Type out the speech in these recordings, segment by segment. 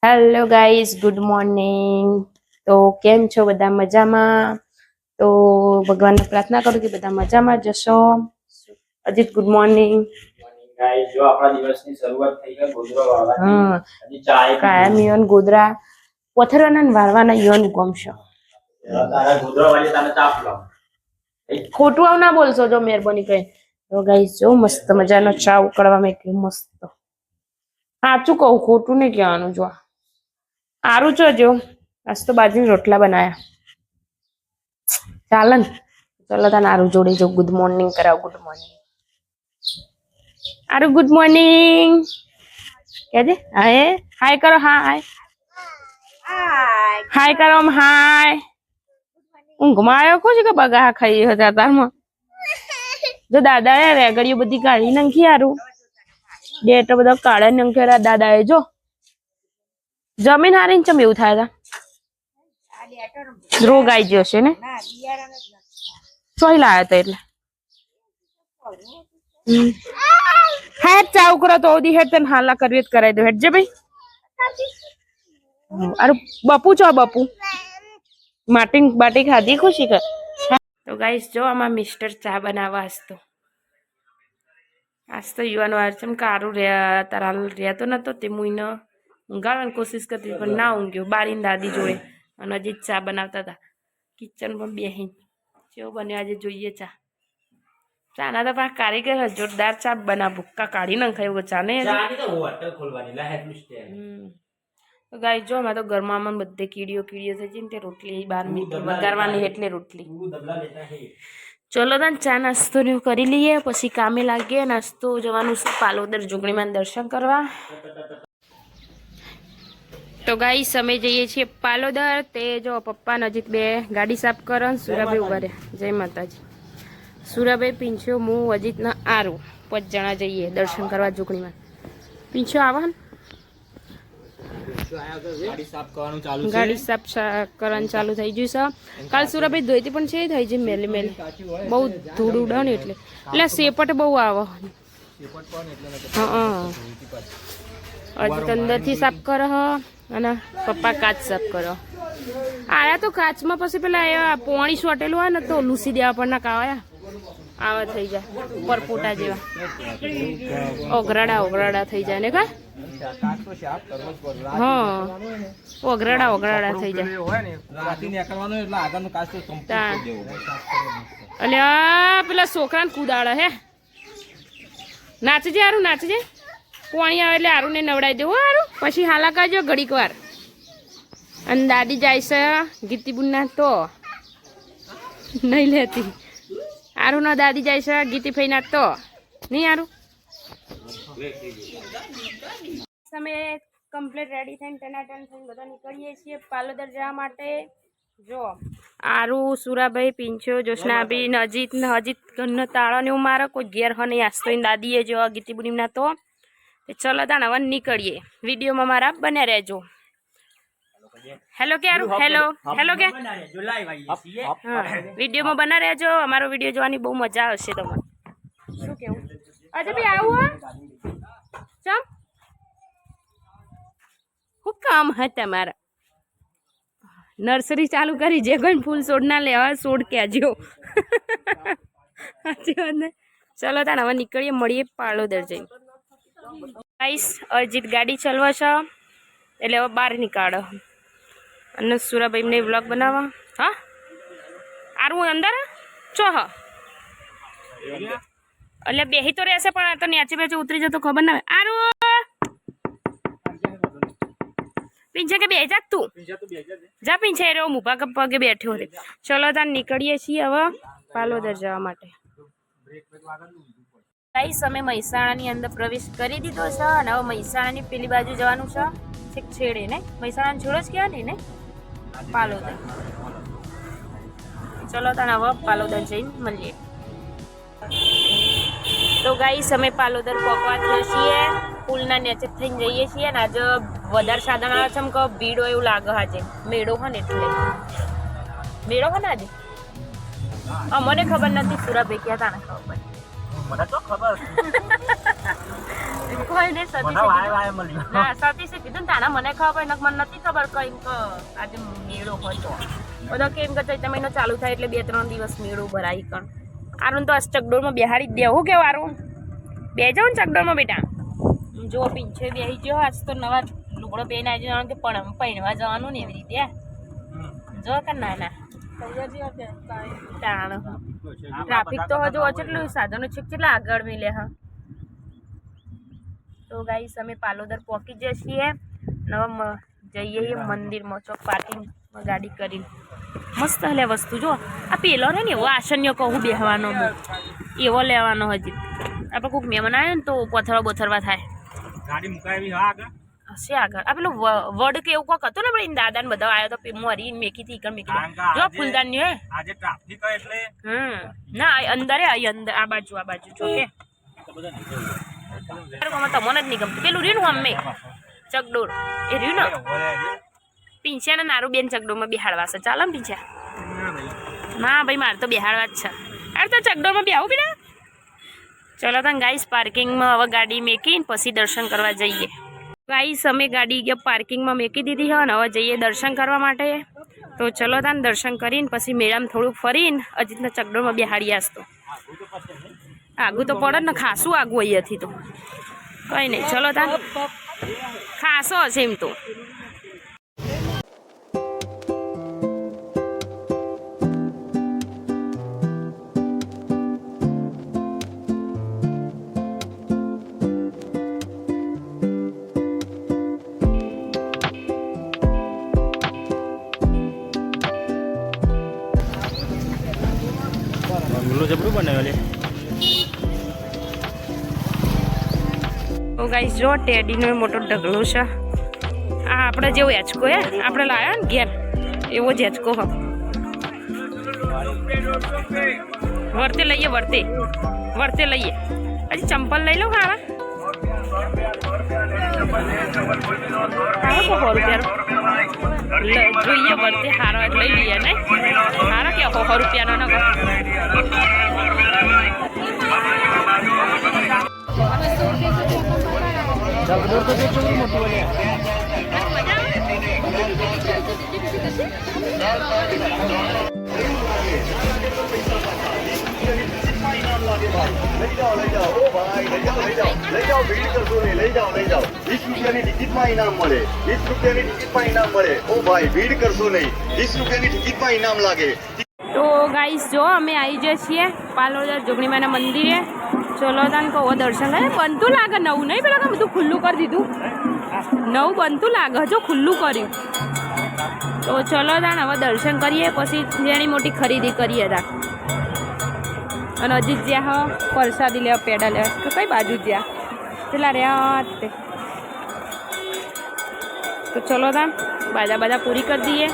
Hello guys, good morning. તો કેમ છો બધા? મજામાં? તો ભગવાનને પ્રાર્થના કરું કે બધા મજામાં જશો. Ajit, good morning. ગાઈઝ, જો આપણા દિવસની શરૂઆત થઈ ગઈ ગોદરા વાળવાથી. હજી ચાય કાયમ યોન ગોદરા પથરાના ને વારવાના યોન ગમશો. તારા ગોદરા વાળી તને ચાપ લાવ. ખોટું આવ ના બોલશો જો મહેરબાની કરી. તો ગાઈઝ, જો મસ્ત મજાનો ચા ઉકળવામાં એટલું મસ્ત. સાચું કહું, ખોટું નહીં કહેવાનું. જો આરું જો આજ તો બાજરીના રોટલા બનાયા. ચાલે ને? ચલો તને આરું જોડે જો ગુડ મોર્નિંગ કરાવ. Good morning Aru, good morning કહેજે. હાય હાય કરો. હાય હાય કરો. હાય ઊંઘમાં આવ્યો ખુશ કે બગા ખાઈ હતા તારમાં? જો દાદાએ રેગડીઓ બધી કાઢી નાખી. હારું ડેટ બધા કાળા નાખ્યા દાદાએ. જો જમીન હારીને ચમ એવું થાય હતા? રોગ આવી ગયો છે ને? ચોઈ લાયા હતા એટલે હેડ ચા ઉકળો તો ઓદી હેડ તને હાલા કરવી કરાવી દો. હેડ જે ભાઈ. અરે બપુ છો? બપુ માટી બાટી ખાધી ખુશી કર. તો ગાઈસ, જો આમાં મિસ્ટર ચા બનાવવા. આજ તો યુવાનો વાર છે કારું રહ્યા તારા રહેતો નતો તે મુઈને ઊંઘાડવાની કોશિશ કરતી પણ ના ઊંઘ્યો. બારીને દાદી જોડે અને હજી ચા બનાવતા હતા કિચનમાં બેહીને. કેવો બન્યો આજે જોઈએ ચા. ચાના તો પણ કારીગર જોરદાર ચા બનાવ. ભૂક્કા કાઢી નાખાય ચા ને. તો ગાય જો આમાં તો ગરમામાં બધે કીડીઓ થઈ જાય ને તે રોટલી 12 મિનિટ વગારવાની એટલે રોટલી. ચલો તને ચા નાસ્તો ને કરી લઈએ પછી કામે લાગીએ. નાસ્તો જવાનું છે પાલોદર જોગણીમાં દર્શન કરવા. તો ગાઈસ, અમે જઈએ છીએ પાલોદર. તે જો પપ્પા નજીક બે ગાડી સાફ કરો. સુરાભાઈ ઉભા રહ્યા. જય માતાજી. સુરાભાઈ, પીંછો, હું, અજીત ને આરું 5 જણા જઈએ દર્શન કરવા જોગણીમાં. પીંછો આવા ને ગાડી સાફ કરવાનું ચાલુ થઈ ગયું છે. કાલ સુરાભાઈ ધોઈતી પણ છે થઈ છે મેલી મેલી. બહુ ધૂળ ઉડે ને એટલે સેપટ બહુ આવે. હા હજી અંદરથી સાફ કરો અને પપ્પા કાચ સાફ કરો. આયા તો કાચમાં પછી પેલા પોણી સોટેલું હોય ને તો લૂસી દેવા પણ ના કાવાયા આવા થઈ જાય પરપોટા જેવા. ઓગરાડા થઈ જાય ને કા? હા, ઓગરાડા થઈ જાય. અલ્યા પેલા છોકરાને કુદાડે હે. નાચજે હારું, નાચજે. પોણી આવે એટલે હારું ને નવડાવી દેવું. હારું પછી હાલા કરજો ઘડીક વાર. અને દાદી જાય છે ગીતીબુનના તો નહીં લેતી. હારું ના દાદી જાય છે ગીતી ફઈના તો નહીં. હારું અમે કમ્પ્લીટ રેડી થઈને ટનાટન થઈને બધા નીકળીએ છીએ પાલોદર જવા માટે. જો આરું, સુરાભાઈ, પીંછો, જોશનાબી, અજીત ઘરનો તાળો ને એવું મારે કોઈ ઘેર હ નહીં. આસ્તો દાદીએ જો ગીતી બુનીમના તો ચલો તાણ હવે નીકળીએ. વિડીયોમાં મારા બન્યા રહેજો. હેલો કે આરું, હેલો કે હા, વિડીયોમાં બના રહેજો. અમારો વિડીયો જોવાની બહુ મજા આવશે તમને. શું કેવું? અજય ભાઈ આવું ચમ શું કામ હે તમારા? નર્સરી ચાલુ કરી. જે કોઈ ફૂલ છોડ ના લેવા છોડ કહેજો. સાચી વાત ને? ચલો તાણ હવે નીકળીએ, મળીએ પાલોદર જઈને. ગાઈસ, અજીત ગાડી ચલાવે છે એટલે હવે બહાર નીકાળો અને સુરાભાઈને વ્લોગ બનાવવા. હા આરું અંદર ચો હ એટલે બેહી તો રહેશે પણ તો નેચે બેચે ઉતરી જતો ખબર ના હોય. આરું પીંછે કે બે જાક તું જા. પીંછે રહ્યો મુભા પગે બેઠ્યો છે. ચલો તાર નીકળીએ છીએ હવે પાલોદર જવા માટે. ગાઈસ, અમે મહેસાણાની અંદર પ્રવેશ કરી દીધો છે અને હવે મહેસાણાની પેલી બાજુ જવાનું છે. છેક છેડે ને મહેસાણા છોડો જ કહેવાય ને પાલોદર. ચલો તાર હવે પાલોદર જઈને મળીએ. તો ગાઈસ, અમે પાલોદર પહોંચવા થઈએ છીએ. પુલના નીચે થઈને જઈએ છીએ ને આજે વધારે સાધન આવે છે. કે ભીડ હોય એવું લાગે. આજે મેળો હોય ને એટલે મેળો હોય ને આજે. મને ખબર નથી. સુરાભાઈ ક્યાં હતા ને ખબર. મને તો ખબર કોઈ ને સતીશે કીધું ને તાના મને ખબર ને મને નથી ખબર કઈ આજે મેળો હોય તો બધો કેમ કે ચૈત્ર મહિનો ચાલુ થાય એટલે 2-3 દિવસ મેળો ભરાય કણ આરું તો આ ચકડોળમાં બેહાડી જ દેવું કે વારું બે જાવ ને ચકડોળમાં બેટા જો પીંછે બેસી ગયો આજ તો નવા લુગડો પહેરીને આવી જવાનું કે પણ પહેરવા જવાનું ને એવી રીતે જો કે ના તાણ ટ્રાફિક તો હજુ કેટલું સાધનો છે કેટલા આગળ મિલે હા તો ગાઈસ અમે પાલોદર પહોંચી જઈએ છીએ નવા જઈએ મંદિરમાં ચોક પાર્કિંગમાં ગાડી કરીને મસ્ત હલે વસ્તુ જો આ પેલો ને એવો આસન્યો કહું બેહવાનો એવો લેવાનો હજી આપણે કોઈક મહેમાન આવે ને તો પથરવા થાય ગાડી મુકાવી હા આગળ હશે આગળ આ પેલું વડ કે એવું કોક હતું ને આપણે દાદા ને બધા આવ્યો તો મરી મેકી થી મેકી જો ફૂલદાન ની હે આજે ટ્રાફિક હોય એટલે ના અંદર આ બાજુ જો કે તમને જ નહીં ગમતું પેલું રહ્યું ને અમે ચકડોળ એ રહ્યું ને પીંછ્યા ને નારું બેન ચકડોળમાં બેહાડવા છે ચાલો ને પીંછ્યા ના ભાઈ મારે તો બેહાડવા જ છે અરે તો ચકડોળમાં બેહાવું બેટા ચલો તને ગાઈસ પાર્કિંગમાં હવે ગાડી મેકીને પછી દર્શન કરવા જઈએ ગાઈસ અમે ગાડી પાર્કિંગમાં મેકી દીધી હોય ને હવે જઈએ દર્શન કરવા માટે તો ચલો તાન દર્શન કરીને પછી મેળામાં થોડુંક ફરીને અજીતના ચકડોળમાં બેહાડી આસતો આગું તો પડે ને ખાસું આગું અહીંયાથી તો કંઈ નહીં ચલો તાન ખાસો હશે એમ તો જબરું બનાવેલી તો ગાઈસ જો ટેડીનો મોટો ઢગલો છે આ આપણે જેવો હેચકો હે આપણે લાવ્યા ને ઘેર એવો જ હેચકો હ વર્તે લઈએ હજી ચંપલ લઈ લો ખાવા કો 100 રૂપિયાનો જોઈએ વર્તે હારો લઈ લઈએ ને હારો કે 100 રૂપિયાનો ન લઈ જાઓ 20 રૂપિયાની ટિકિટમાં ઇનામ મળે 20 રૂપિયાની ટિકિટમાં ઇનામ મળે ઓ ભાઈ ભીડ કરશો નહીં 20 રૂપિયાની ટિકિટમાં ઇનામ લાગે તો ગાઈસ જો અમે આવી જઈએ છીએ પાલોદર જોગણીમાના મંદિરે ચલો તાન કહો દર્શન કરે બનતું લાગે નવું નહીં પેલા બધું ખુલ્લું કરી દીધું નવું બનતું લાગે જો ખુલ્લું કર્યું તો ચલો તાન હવે દર્શન કરીએ પછી જેની મોટી ખરીદી કરીએ તા અને હજી જ્યાં પરસાદી લેવા પેડા લેવા તો કઈ બાજુ જ્યાં પેલા રહ્યા તે તો ચલો તાન બાજા પૂરી કરી દઈએ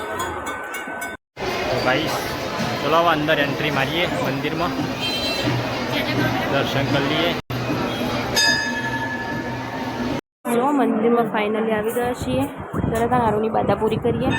ભાઈ ચલો હવે અંદર એન્ટ્રી મારીએ મંદિરમાં દર્શન કરી લઈએ જો મંદિરમાં ફાઇનલી આવી ગયા છીએ તરત હારુની બાધા પૂરી કરીએ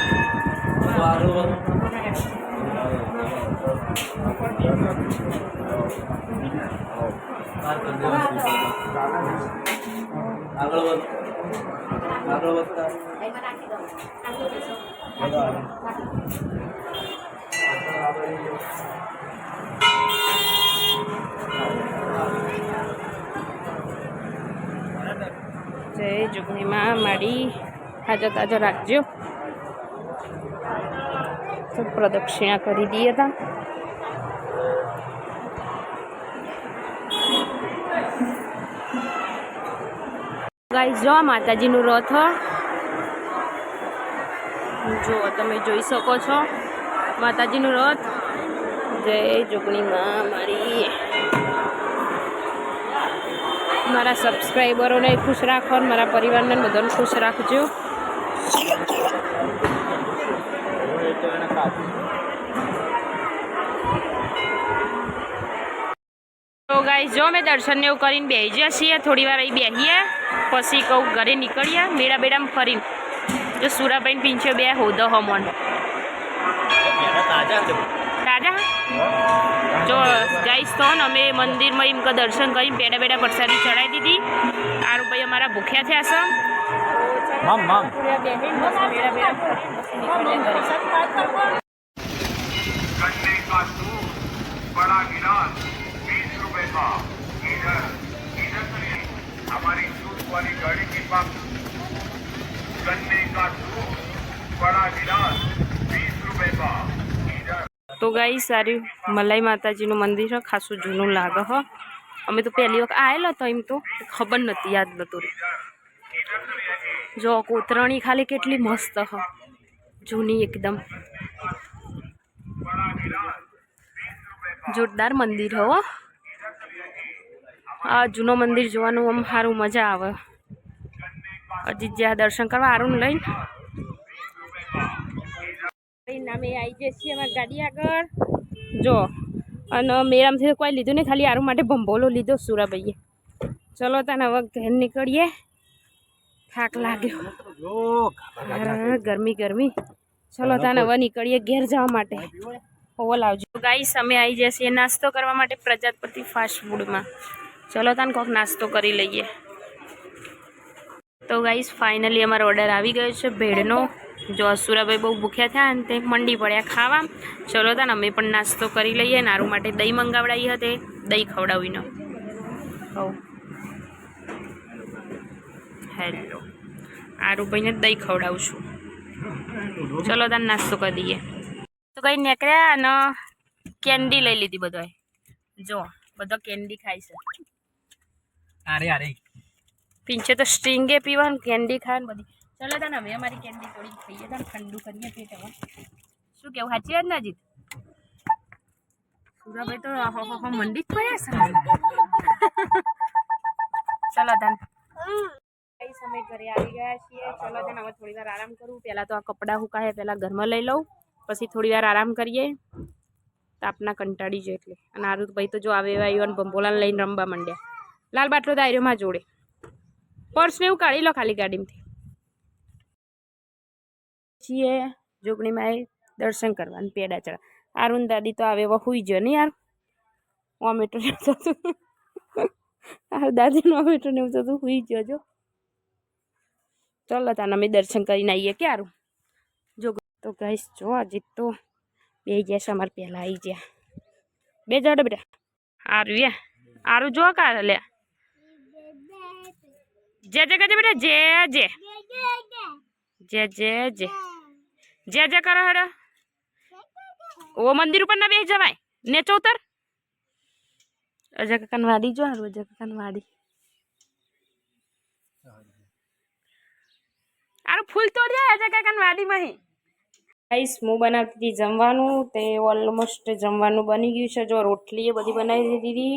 જય જોગણીમાં માડી તાજો રાખજો તો પ્રદક્ષિણા કરી દઈએ તા ગાઈસ જો માતાજીનું રથ જો તમે જોઈ શકો છો માતાજીનું રથ જય જોગણીમાં મારી મારા સબસ્ક્રાઈબરોને ખુશ રાખો અને મારા પરિવારને બધાને ખુશ રાખજો તો ગાઈસ જો અમે દર્શન એવું કરીને બેસી ગયા છીએ થોડી વાર અહીં બેસીએ પછી કહું ઘરે નીકળીએ મેળા બેડામાં ફરીને જો સુરાભાઈ પીંછે બે હોદો હમણ રાજા જો ગાઈસ તો ને અમે મંદિરમાં એમ કે દર્શન કરીને પેડા બેડા પ્રસાદી ચડાવી દીધી. આરું ભાઈ અમારા ભૂખ્યા થયા છે. गन्ने का सूप बड़ा गिलास 20 रुपए का इधर इधर सुनिए हमारी सूप वाली गाड़ी के पास गन्ने का सूप बड़ा गिलास 20 रुपए का इधर તો ગાઈ સારી મલાઈ માતાજીનું મંદિર છે, ખાસું જૂનું લાગે હ. અમે તો પહેલી વખત આવેલો તો એમ તો ખબર નથી, યાદ નતું. જો કોતરણી ખાલી કેટલી મસ્ત હ, જૂની એકદમ જોરદાર મંદિર હો. આ જૂનો મંદિર જોવાનું આમ સારું મજા આવે. હજી જ્યાં દર્શન કરવા સારું લઈને અમે આવી જઈએ છીએ અમારી ગાડી આગળ. જો અને મેરામથી કોઈ લીધું નહીં, ખાલી આરું માટે ભંભોલો લીધો સુરાભાઈએ. ચલો તને હવે ઘેર નીકળીએ, થાક લાગ્યો, ગરમી ગરમી. ચલો તને હવે નીકળીએ ઘેર જવા માટે. હોવો લાવજો ગાઈસ. અમે આવી જઈએ છીએ નાસ્તો કરવા માટે પ્રજાપતિ ફાસ્ટ ફૂડમાં. ચલો તને કોઈક નાસ્તો કરી લઈએ. તો ગાઈસ ફાઇનલી અમારો ઓર્ડર આવી ગયો છે ભેળનો. જો સુરાભાઈ બહુ ભૂખ્યા થયા અને તે મંડી પડ્યા ખાવા. ચલો તાને અમે પણ નાસ્તો કરી લઈએ. નારું માટે દહીં મંગાવડાવી હતી, દહીં ખવડાવીને. હો હેલો, આરુભાઈને દહીં ખવડાવું છું. ચલો તાને નાસ્તો કરી દઈએ. તો કંઈ નીકળ્યા અને કેન્ડી લઈ લીધી બધાએ. જો બધો કેન્ડી ખાય છે. અરે અરે પીંછે તો સ્ટ્રિંગે પીવાનું, કેન્ડી ખાવાનું બધી. ચલો તને હવે અમારી કેન્ડી થોડી ખાઈએ, તને ઠંડુ કરીએ પેટ. હવે શું કેવું, સાચી વાત ના જીત? સુરાભાઈ તો મંડી જ પડ્યા છે. ચલો તને કઈ સમય ઘરે આવી ગયા છીએ. ચલો તને હવે થોડી વાર આરામ કરું. પહેલાં તો આ કપડાં સુકાય, પહેલાં ઘરમાં લઈ લઉં, પછી થોડી વાર આરામ કરીએ. તાપના કંટાળી જાય એટલે. અને આરું ભાઈ તો જો આવે એવા આવ્યો અને ભંભોલાને લઈને રમવા માંડ્યા. લાલ બાટલો તો આર્યોમાં જોડે. પર્સને એવું કાઢી લો ખાલી ગાડીમાંથી. છીએ જોગણીમાં દર્શન કરવાનું, પેડા ચડા. આરુન દાદી તો આવે હુઈ ગયો ને યાર. ઓમેટો ને એવું થતું, દાદીનું ઓમેટો ને એવું થતું, હુઈ ગયો. જો ચલો તાને અમે દર્શન કરીને આવીએ. ક્યારું જો તો ગાઈસ જો હજી તો બે ગયા છે અમારે પહેલાં આવી ગયા. બે જાડે બેટા. આરું આરું જો કાર લે જે જે કહેજે બેટા, જે જે જે જે જે જે જે કરો હેડો. ઓ મંદિર ઉપર ના બેસી જવાય, નેચો ઉતર. અજય કાકાની વાડી જો, હારું અજય કાકાની વાડી. આરું ફૂલ તોડી જાય અજય કાકાની વાડીમાં. ગાઈસ હું બનાવતી હતી જમવાનું, તે ઓલમોસ્ટ જમવાનું બની ગયું છે. જો રોટલી એ બધી બનાવી દીધી,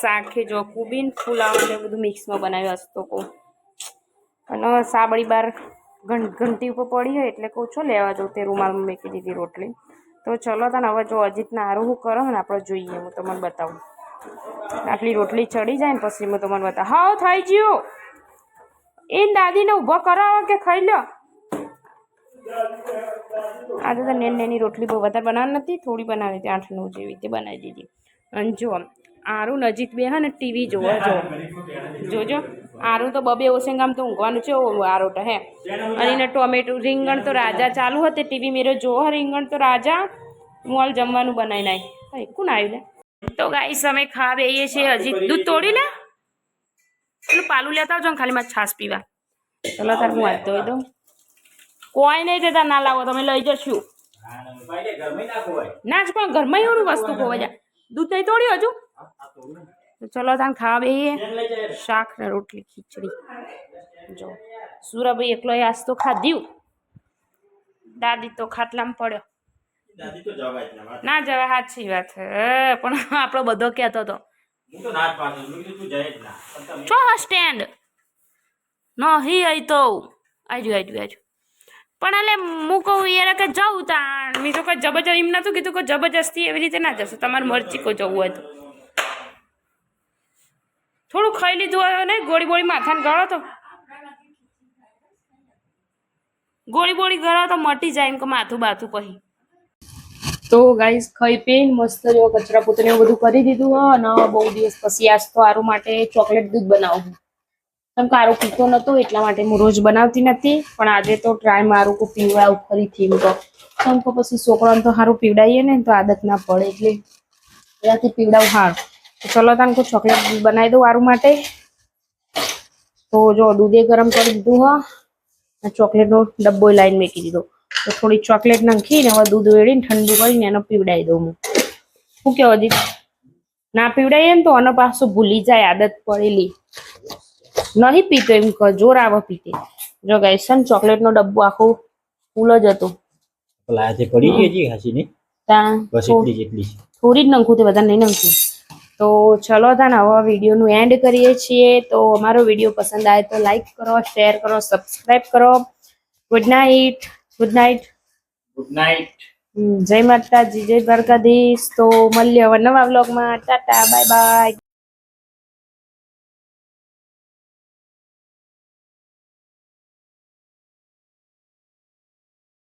શાકે જો કુબીન ફુલાવ ને બધું મિક્સમાં બનાવ્યું હશે તો કહું. અને સાબળી બાર ઘંટી ઉપર પડી હોય એટલે કહું છું લેવા જાઉં, તે રૂમાલમાં મૂકી દીધી રોટલી. તો ચલો તને હવે જો અજીતના હારું શું કરો ને આપણે જોઈએ. હું તમને બતાવું. આટલી રોટલી ચડી જાય ને પછી હું તમને બતાવું. હા થઈ ગયું. એ દાદીને ઊભો કરાવો કે ખાઈ લો. આજે તો નેની રોટલી બહુ વધારે બનાવવાની નથી, થોડી બનાવી હતી, 8-9 જેવી તે બનાવી દીધી. અને જો આરું નજીક બે હે ને ટીવી જોવા જોજો. આરું તો બબે ઓસેંગામ તો ઊંઘવાનું છે આરોટ હે. અને એને ટોમેટો રીંગણ તો રાજા ચાલુ હતી, ટીવી મેરો જોવો રીંગણ તો રાજા. હું હાલ જમવાનું બનાવી નાય. હા કોણ આવ્યું લે? તો ગાઈસ અમે ખા બેહીએ છીએ. હજી દૂધ તોડી લે, પેલું પાલું લેતા આવજો ને ખાલી માં છાશ પીવા. ચલો તાર હું હાથ ધોઈ દઉં. કોઈ નહીં દેતા, ના લાવો તમે લઈ જશું. ના જ પણ ઘરમાં એવું વસ્તુ ખોવા જાય. દૂધ નહીં તોડ્યું હજુ. ચલો તાન ખાવા બેહીએ. શાક ને રોટલી ખીચડી. જો સુરાભાઈ એકલો આજ તો ખાધ્યું, દાદી તો ખાટલામાં પડ્યો. ના જવાય, સાચી વાત. પણ આપણો બધો કહેતો હતો છો સ્ટેન્ડ નહીં આવી તો આજુ. પણ એટલે હું કહું યાર કે જાઉં તાણ મેં તો કોઈ જબરજસ્ત એમ નહોતું કીધું કે જબરજસ્તી એવી રીતે ના જશો, તમારી મરજી કોઈ જવું હોય તો. થોડું ખાઈ લીધું હોય ને, ગોળી માથાને ગળો તો ગોળી ગળો તો મટી જાય એમ કે માથું બાથું પછી. તો ગાઈસ ખાઈ પીને મસ્ત જો કચરા પોતાને એવું બધું કરી દીધું હો અને બહુ દિવસ પછી આજ તો આરું માટે ચોકલેટ દૂધ બનાવું કેમ કે આરું પીતો નતો એટલા માટે હું રોજ બનાવતી નથી પણ આજે તો ટ્રાય મારું કો પીવડાવું ફરીથી એમ તો કેમ કે પછી છોકરાને તો સારું પીવડાવીએ ને તો આદત ના પડે એટલે એનાથી પીવડાવું સારું તો ચલો તને કોઈ ચોકલેટ દૂધ બનાવી દઉં આરું માટે તો જો દૂધે ગરમ કરી દીધું હો ચોકલેટનો ડબ્બો લાઈન મૂકી દીધો તો થોડી ચોકલેટ નાખીને હવે દૂધ વેળીને ઠંડુ કરીને એનો પીવડાવી દઉં હું શું કેવો જી ના પીવડાવીએ ને તો આનો પાછું ભૂલી જાય આદત પડેલી નહીં પીતો એમ જોર આવે પીતે જો ગાઈસ ચોકલેટનો ડબ્બો આખો ફૂલ જ હતો લાજે પડી ગઈ જી હાસી ને બસ એટલી જેટલી થોડી જ નાખું તે બધા નહીં નાખું તો ચલો તાને હવે વિડીયોનું એન્ડ કરીએ છીએ તો અમારો વિડીયો પસંદ આવે તો લાઈક કરો શેર કરો સબસ્ક્રાઇબ કરો good night good night good night જય માતાજી જય દ્વારકાધીશ તો મળીએ હવે નવા વ્લોગમાં ટાટા બાય બાય